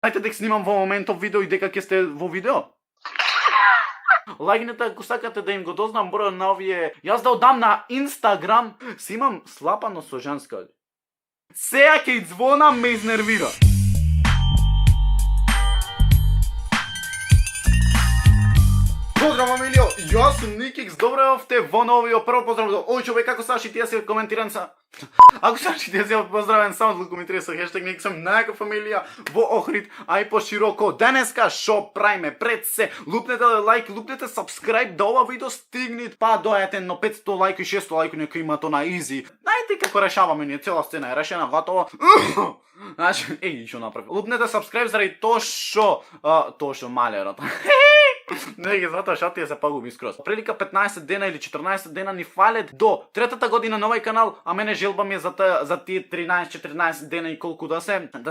Знаете дека снимам во моментов видео и дека ќе сте во видео? Лајкнете ако сакате да им го дознам бројот на овие. Јас да одам на Инстаграм, си имам слапано со женска. Сеја ќе звонам, ме изнервира. Поздрав, фамилио! Јас сум Никикс, добро дојдовте во новиот прво поздрав. Ој човек, како саш и тие се коментиран са. Ако саш и тие се поздравен само да коментирате со хештег Никикс, сум најака фамилија во Охрид, а и пошироко. Денеска шо правиме? Пред се, лупнете лайк, лупнете сабскрајб да ова видео стигне па дојдете на 500 лайк и 600 лайк нека има то на изи. Знаете како решаваме ние, цела сцена е решена, готово. Значи, што направи? Лупнете сабскрајб заради тоа што малерот. Не ги затоа што тие се пагуби скроз. Прилика 15 дена или 14 дена ни фалет до третата година на овој канал, а мене желба ми е за тие 13-14 дена и колку да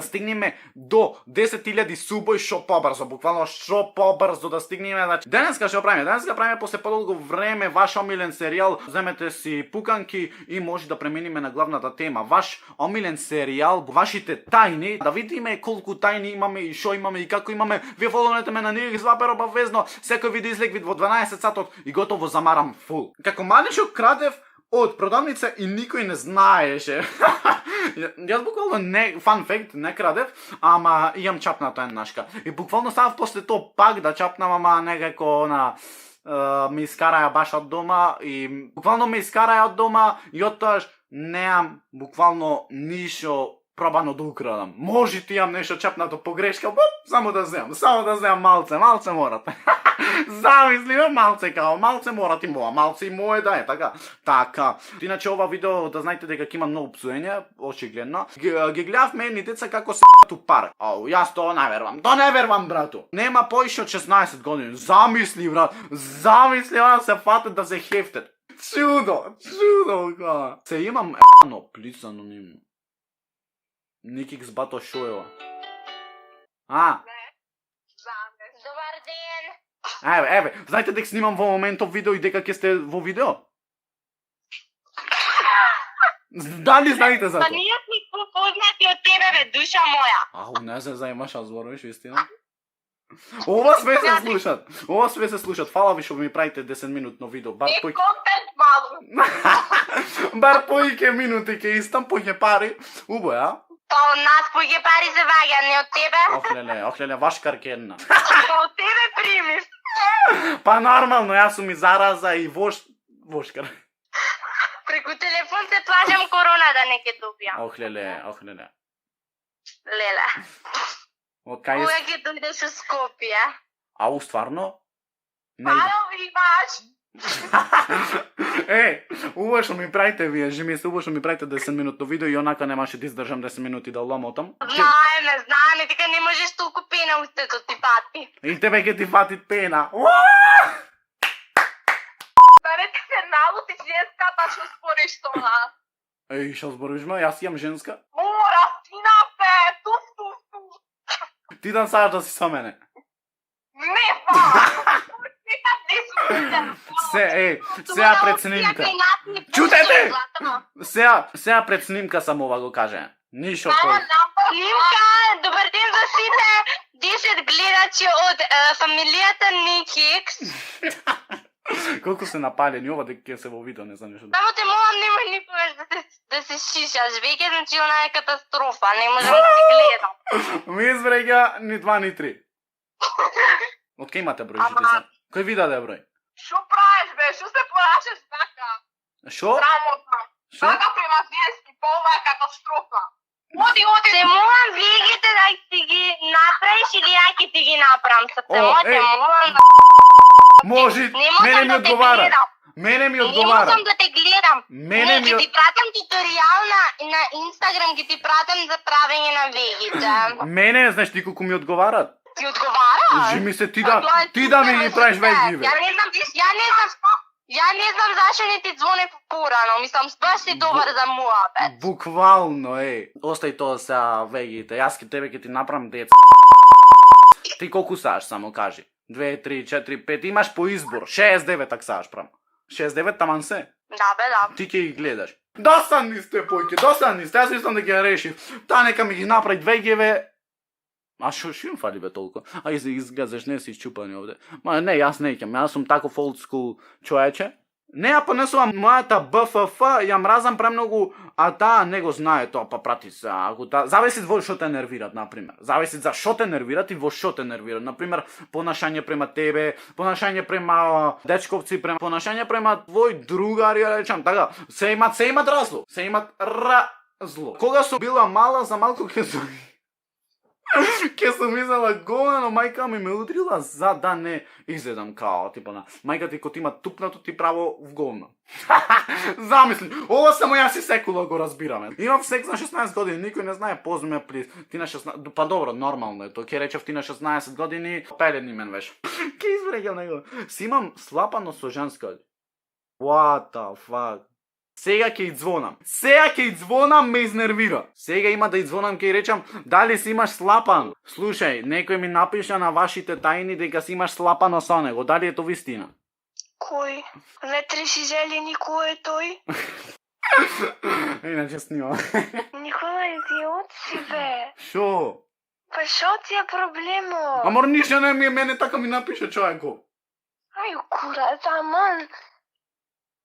стигнеме до 10.000 субој шо побрзо, буквално шо побрзо да стигнеме. Значи, денеска што правиме? Денеска правиме после подолго време ваш омилен серијал. Земете си пуканки и може да преминиме на главната тема. Ваш омилен серијал, вашите тајни, да видиме колку тајни имаме и шо имаме и како имаме. Вие фоловнете ме на Никикс Вапер обавезно. Секој видео излег во 12 сатот и готово замарам фул. Како малишок крадев од продавница и никој не знаеше. Јас буквално фан факт, не крадев, ама имам чапната еднашка. И буквално ставав после тоа пак да чапнам, ама некако ме искараја баш од дома и буквално ме искараја од дома и оттоаш неам буквално ништо пробано да украдам. Може ти имам нешто чапнато погрешка, само да земам малце морат. Замислиме малце као, малце морат и моа, малце и мое да е, така. Иначе ова видео да знаете дека ќе има многу псуење, очигледно. Ги гледавме едни деца како се ту парк. Ау, јас тоа не вервам, брату. Нема поише од 16 години. Замисли, брат, да се фатат да се хефтет. Чудо, ка. Се имам плицано ним. Никикс бато Шоева. Добар ден. Еве, знаете дека снимам во моментов видео и дека ќе сте во видео? Дали знаете за тоа? Па ние сме познати од тебе, бе, душа моја. Ау, не се заимаш, а зборуваш вистина? Ова све се слушат. Фала ви што ми правите 10 минутно видео. Бар контент малу. Бар поиќе минути ќе истам, поиќе пари. Убо, а? Па од нас поиќе пари се ваѓа, не од тебе. Охлеле, вашкар кенна. Па од тебе примиш. Па нормално, јас сум и зараза и вошкар. Преку телефон се плашам корона да не ќе добијам. Охлеле. Леле. Од кај Кога ќе дојдеш во Скопје? Ау, стварно? Ало, имаш. Убаво што ми правите вие, убаво што ми правите 10 минутно видео и онака немаше да издржам 10 минути да ломотам. Знаеме, дека не можеш толку пена устето ти пати. И тебе ќе ти фати пена. Баре ти се налути женска, па што спориш тоа. Што збориш ма? Јас имам женска. Мора, сина пе, туф. Ти дан сакаш да си со мене. Не, па. Сега пред снимка. Чутете! Сега пред снимка сам ова го каже. Ништо кој. Снимка, добар ден за сите 10 гледачи од фамилијата Никикс. Колку се напалени ова дека ќе се во видео, не знам нешто. Само те молам, немој никогаш да се шишаш. Веќе значи она е катастрофа, не можам да ти гледам. Ми избрега ни 2 ни 3. Од кај имате број жители? Кој ви даде број? Шо правиш, бе? Шо се порашаш така? Шо? Срамотно. Така према женски, па ова е катастрофа. Оди. Се молам, вие да си ги направиш или ја ќе ти ги направам со те. Молам. Може, мене ми одговара. Не можам да те гледам. Мене ми ти пратам туторијал на Инстаграм, ги ти пратам за правење на вегите. Мене, знаеш ти колку ми одговарат? Ти одговараш? Жи ми се ти да ми ги правиш вегиве. Ја не знам зашо не ти звоне порано, мислам баш си добар за муабет. Буквално, Остај тоа сега вегите, јас ке тебе ке ти направам деца. Ти колку саш само кажи? 2, 3, 4, 5, имаш по избор, 6-9 так саш правам. 6-9 таман се? Да, бе, да. Ти ќе ги гледаш. Досадни сте, појке, досадни сте, јас мислам да ги решив. Таа нека ми ги направи вегиве А шо им фали бе толку? А изгледаш не си изчупани овде. Ма не, јас не ќам, јас сум таков old school човече. Не ја понесувам мојата БФФ, ја мразам премногу, а таа не го знае тоа, па прати се. Ако зависи во што те нервират, например. Зависи за што те нервират и во што те нервират. Например, понашање према тебе, понашање према дечковци, понашање према твој другари, ја речам, така. Се имат разлог. Се имат разлог. Кога сум била мала, за малку ке сум изела govna, но мајка ми ме удрила за да не изедам као, типа на мајка ти кој има тупнато ти право в govna. Замисли, ова само јас и секула го разбираме. Имав секс на 16 години, никој не знае, позме плиз. Ти на 16, па добро, нормално е тоа. Ке речев ти на 16 години, пелени мен беше. Ке извреќам него. Си имам слапано со женска. What the fuck? Сега ќе издзвонам. Сега ќе издзвонам, ме изнервира. Сега има да издзвонам, ќе речам, дали си имаш слапан? Слушај, некој ми напиша на вашите тајни дека си имаш слапано со него. Дали е тоа вистина? Кој? Не треси зелени, кој е тој? Иначе снимам. Никола, идиот си, бе. Шо? Па шо ти е проблемот? Амор, ништо не ми е, мене така ми напиша човеко. Ају, курат, аман.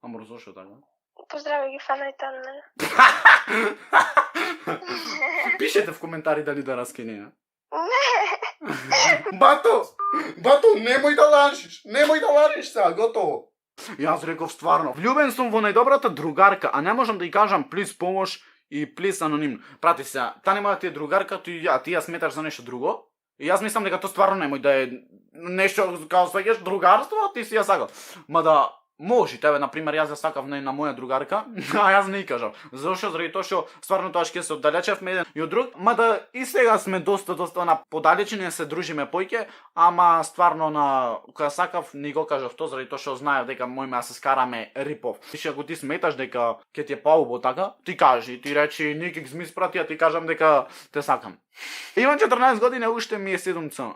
Амор, зошто така? Поздрави ги фанајте од мене. Пишете в коментари дали да раскинеја. Не. Бато, немој да лажиш сега, готово. Јас реков стварно, влюбен сум во најдобрата другарка, а не можам да ја кажам плиз помош и плиз анонимно. Прати се, та нема да ти е другарка, ти ја сметаш за нешто друго? И јас мислам дека тоа стварно немој да е нешто као сваќаш другарство, ти си ја сакал. Ма да може, тебе, например, јас ја сакав на моја другарка, а јас не ја кажав. Зошто? Заради тоа што стварно тоа ќе се оддалечевме еден и од друг, мада и сега сме доста на подалечени, се дружиме поќе, ама стварно на кога сакав не го кажав тоа заради тоа што знаев дека мојме да се скараме рипов. И ако ти сметаш дека ќе ти е поубаво така, ти кажи, ти речи никак ми испрати, а ти кажам дека те сакам. Имам 14 години, уште ми е 7 цена.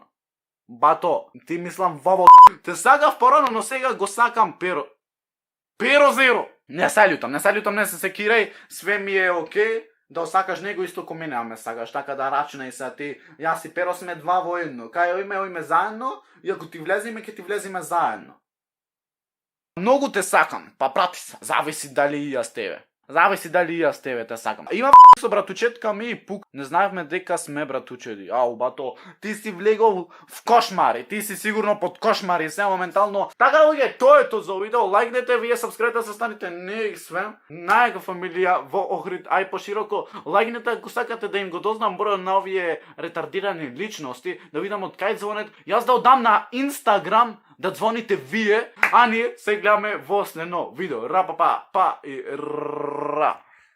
Бато, ти мислам ваво. Те сакав порано, но сега го сакам Перо зеро. Не се љутам, не се секирај, све ми е окей. Да осакаш него исто ко мене, а ме сакаш, така да рачунај се ти. Јас и Перо сме два во едно. Кај оиме заедно, и ако ти влезиме, ќе ти влезиме заедно. Многу те сакам, па прати се. Зависи дали и јас тебе. Те сакам. Има со братучетка ми и пук. Не знаевме дека сме братучеди. Ау, бато, ти си влегол в кошмари. Ти си сигурно под кошмари. Се моментално. Така луѓе, тоа е тоа за видео. Лајкнете, вие сабскрибете, се станете не свен. Најга фамилија во Охрид, ај пошироко. Лајкнете ако сакате да им го дознам бројот на овие ретардирани личности, да видам од кај звонат. Јас да одам на Инстаграм да звоните вие, а ние се гледаме во следно видео. Ра па па и ра.